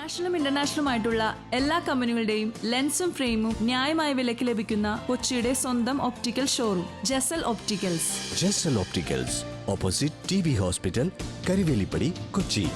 നാഷണലും ഇന്റർനാഷണലുമായിട്ടുള്ള എല്ലാ കമ്പനികളുടെയും ലെൻസും ഫ്രെയിമും ന്യായമായ വിലയ്ക്ക് ലഭിക്കുന്ന കൊച്ചിയുടെ സ്വന്തം optical showroom Jesal opticals. Jesal opticals, opposite TB hospital, Karivelippady, Kochi.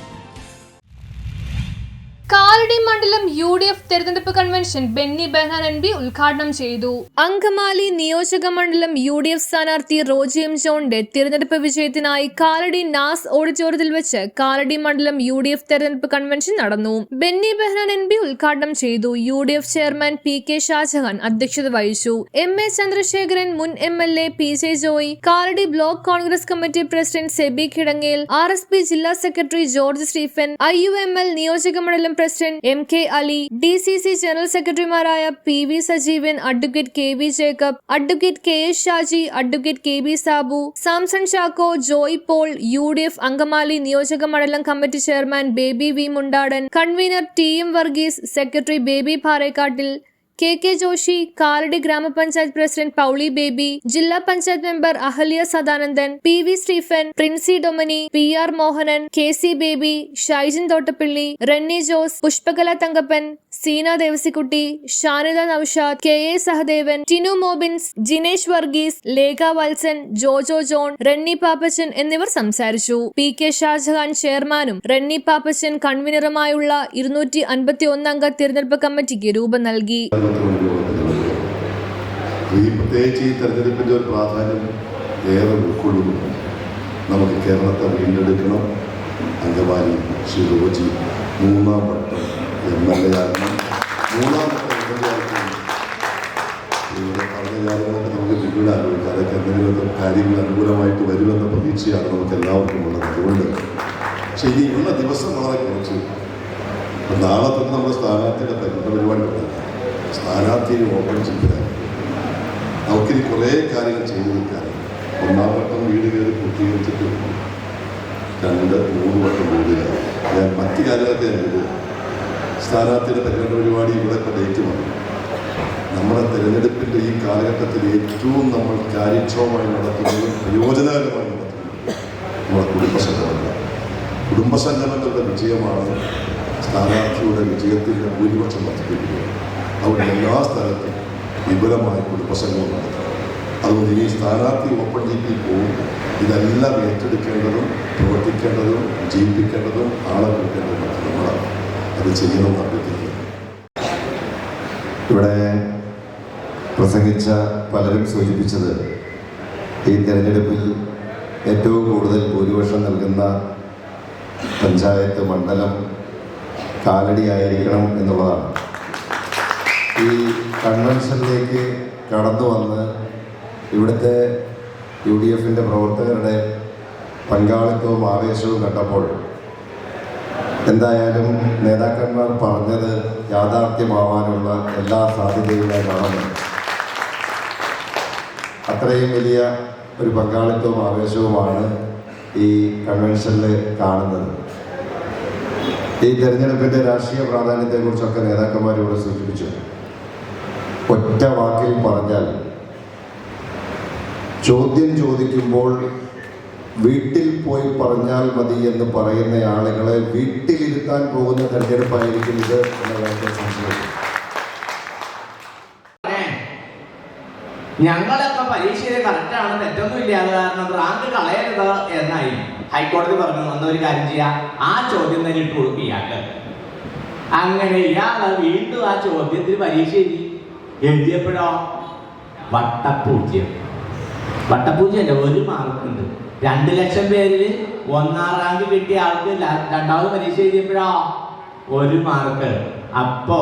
Kalady മണ്ഡലം UDF തെരഞ്ഞെടുപ്പ് കൺവെൻഷൻ ബെന്നി ബെഹനാൻ MP ഉദ്ഘാടനം ചെയ്തു. അങ്കമാലി നിയോജക മണ്ഡലം UDF സ്ഥാനാർത്ഥി റോജി M. ജോണിന്റെ തിരഞ്ഞെടുപ്പ് വിജയത്തിനായി കാലടി നാസ് ഓഡിറ്റോറിയത്തിൽ വെച്ച് കാലടി മണ്ഡലം UDF തെരഞ്ഞെടുപ്പ് കൺവെൻഷൻ നടന്നു. ബെന്നി ബെഹനാൻ MP ഉദ്ഘാടനം ചെയ്തു. UDF ചെയർമാൻ PK ഷാജഹാൻ അധ്യക്ഷത വഹിച്ചു. MA ചന്ദ്രശേഖരൻ, മുൻ MLA PJ Joy, Kalady block Congress committee president Sebi Kidangel, RSP ജില്ലാ സെക്രട്ടറി ജോർജ് സ്റ്റീഫൻ, IUML നിയോജക മണ്ഡലം president MK Ali, DCC general സെക്രട്ടറിമാരായ PV Sajeevan, advocate KV Jacob, advocate KS Shaji, advocate KB Sabu, Samson Chacko, Joy Paul, UDF Angamaly നിയോജക മണ്ഡലം committee chairman Baby V. Mundadan, convenor TM Varghese, secretary Baby Parekkattil, KK Joshi, Kalady grama panchayat president Pauly Baby, ജില്ലാ panchayat member Ahalya Sadanandan, PV Stephen, Princy Domini, PR Mohanan, KC Baby, Shaijin Thottappally, Renny Jose, Pushpakala Thankappan, Seena Devasikutty, Shanida Noushad, KA Sahadevan, Tinu Mobins, Jinesh Varghese, Lekha Valsan, Jojo John, Renny Pappachan എന്നിവർ സംസാരിച്ചു. PK Shah Jahan ചെയർമാനും റെന്നി പാപ്പച്ചൻ കൺവീനറുമായുള്ള 251 അംഗ തിരഞ്ഞെടുപ്പ് കമ്മിറ്റിക്ക് രൂപം നൽകി. പ്രത്യേകിച്ച് ഈ തെരഞ്ഞെടുപ്പിൻ്റെ ഒരു പ്രാധാന്യം ഏറെ ഉൾക്കൊള്ളുന്നു. നമുക്ക് കേരളത്തെ വീണ്ടെടുക്കണം. അങ്കമാലി ശ്രീ റോജി 3-ാം വട്ടം MLA ആകണം. 3-ാം വട്ടം MLA ആക്കണം. ഇവിടെ പറഞ്ഞ കാര്യങ്ങളൊക്കെ നമുക്ക് പിന്നീട് ആലോചിക്കാം. അതൊക്കെ എന്തെങ്കിലുമൊക്കെ കാര്യങ്ങൾ അനുകൂലമായിട്ട് വരുമെന്ന പ്രതീക്ഷയാണ് നമുക്ക് എല്ലാവർക്കും ഉള്ളത്. അതുകൊണ്ട് പക്ഷേ ഇനിയുള്ള ദിവസം വളരെ കുറച്ച്. നാളെ തന്നെ നമ്മുടെ സ്ഥാനാർത്ഥിയുടെ തെരഞ്ഞെടുപ്പ് പരിപാടി ഉണ്ട്. സ്ഥാനാർത്ഥിയെ ഓപ്പൺ ചെയ്താൽ നമുക്കിനി കുറേ കാര്യങ്ങൾ ചെയ്തു നിൽക്കാനും. 1-ാം വട്ടം വീട് കയറി പൂർത്തീകരിച്ചിട്ട് 2-3 വട്ടം വീട് കയറി. ഞാൻ മറ്റു കാര്യങ്ങളൊക്കെ ഇത് സ്ഥാനാർത്ഥിയുടെ തെരഞ്ഞെടുപ്പ് പരിപാടി ഇവിടെ ഇപ്പോൾ ഡേറ്റ് വന്നു. നമ്മുടെ തിരഞ്ഞെടുപ്പിൻ്റെ ഈ കാലഘട്ടത്തിൽ ഏറ്റവും നമ്മൾ കാര്യക്ഷമമായി നടത്തുന്നതും പ്രയോജനകരമായി നടത്തുന്നതും നമ്മുടെ കുടുംബസംഗമങ്ങൾ. കുടുംബസംഗമങ്ങളുടെ വിജയമാണ് സ്ഥാനാർത്ഥിയുടെ വിജയത്തിൻ്റെ ഭൂരിപക്ഷം വർദ്ധിപ്പിക്കുക. അവിടെ എല്ലാ സ്ഥലത്തും വിപുലമായ കുടുംബസംഗമം നടത്തും. അതുകൊണ്ട് ഈ സ്ഥാനാർത്ഥി ഓപ്പൺ GP പോകും. ഇതെല്ലാം ഏറ്റെടുക്കേണ്ടതും പ്രവർത്തിക്കേണ്ടതും ജീവിപ്പിക്കേണ്ടതും ആളെ കൂട്ടേണ്ടതും നമ്മളാണ്. അത് ചെയ്യണമെന്ന് അഭ്യർത്ഥിക്കുന്നു. ഇവിടെ പ്രസംഗിച്ച പലരും സൂചിപ്പിച്ചത് ഈ തെരഞ്ഞെടുപ്പിൽ ഏറ്റവും കൂടുതൽ ഭൂരിപക്ഷം നൽകുന്ന പഞ്ചായത്ത് മണ്ഡലം കാലടി ആയിരിക്കണം എന്നുള്ളതാണ്. ഈ കൺവെൻഷനിലേക്ക് കടന്നു വന്ന് ഇവിടുത്തെ UDFൻ്റെ പ്രവർത്തകരുടെ പങ്കാളിത്തവും ആവേശവും കണ്ടപ്പോൾ എന്തായാലും നേതാക്കന്മാർ പറഞ്ഞത് യാഥാർത്ഥ്യമാവാനുള്ള എല്ലാ സാധ്യതയും കാണുന്നു. അത്രയും വലിയ ഒരു പങ്കാളിത്തവും ആവേശവുമാണ് ഈ കൺവെൻഷനിൽ കാണുന്നത്. ഈ തെരഞ്ഞെടുപ്പിൻ്റെ രാഷ്ട്രീയ പ്രാധാന്യത്തെക്കുറിച്ചൊക്കെ നേതാക്കന്മാർ ഇവിടെ സൂചിപ്പിച്ചു. ഒറ്റ വാക്കിൽ പറഞ്ഞാൽ, ചോദ്യം ചോദിക്കുമ്പോൾ വീട്ടിൽ പോയി പറഞ്ഞാൽ മതി എന്ന് പറയുന്ന ആളുകളെ വീട്ടിലിരുത്താൻ പോകുന്ന തെരഞ്ഞെടുപ്പായിരിക്കും ഇത് എന്ന കാര്യത്തിൽ സംശയം. ഞങ്ങളൊക്കെ പരീക്ഷയിൽ കറക്റ്റാണ്, തെറ്റൊന്നുമില്ല. അത് കാരണം റാങ്ക് കളയരുത് എന്നായി ഹൈക്കോടതി പറഞ്ഞു. എന്നൊരു കാര്യം ചെയ്യാം, ആ ചോദ്യം തന്നെ ഇട്ട് കൊടുക്കും ഇയാൾക്ക്. അങ്ങനെ ഇയാള് വീണ്ടും ആ ചോദ്യത്തിൽ പരീക്ഷ എഴുതിയപ്പോഴോ വട്ടപ്പൂജ്യം. വട്ടപ്പൂജ്യല്ല, 1 മാർക്കുണ്ട്. 2 ലക്ഷം പേരിൽ 1-ാം റാങ്ക് കിട്ടിയ ആൾക്ക് 2ാമത് പരീക്ഷ എഴുതിയപ്പോഴോ 1 മാർക്ക്. അപ്പോ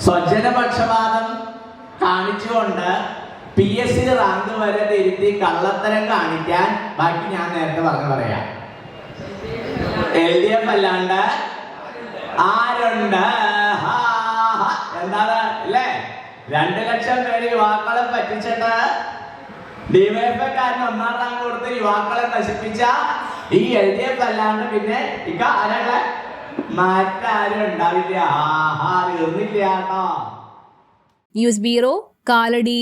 സ്വജനപക്ഷപാതം കാണിച്ചുകൊണ്ട് PSC റാങ്ക് വരെ തിരുത്തി കള്ളത്തരം കാണിക്കാൻ ബാക്കി ഞാൻ നേരത്തെ പറയാം. LDF അല്ലാണ്ട് ആരുണ്ട്? എന്താണ് അല്ലേ? 2 ലക്ഷം പേര് യുവാക്കളെ പറ്റിച്ചിട്ട് DYFക്കാരന് 1-ാം റാങ്ക് കൊടുത്ത് യുവാക്കളെ നശിപ്പിച്ച ഈ LDF അല്ലാണ്ട് പിന്നെ ആരാണ്? മറ്റാരും ഉണ്ടാവില്ല. തീർന്നില്ല കേട്ടോ. News bureau, Kalady.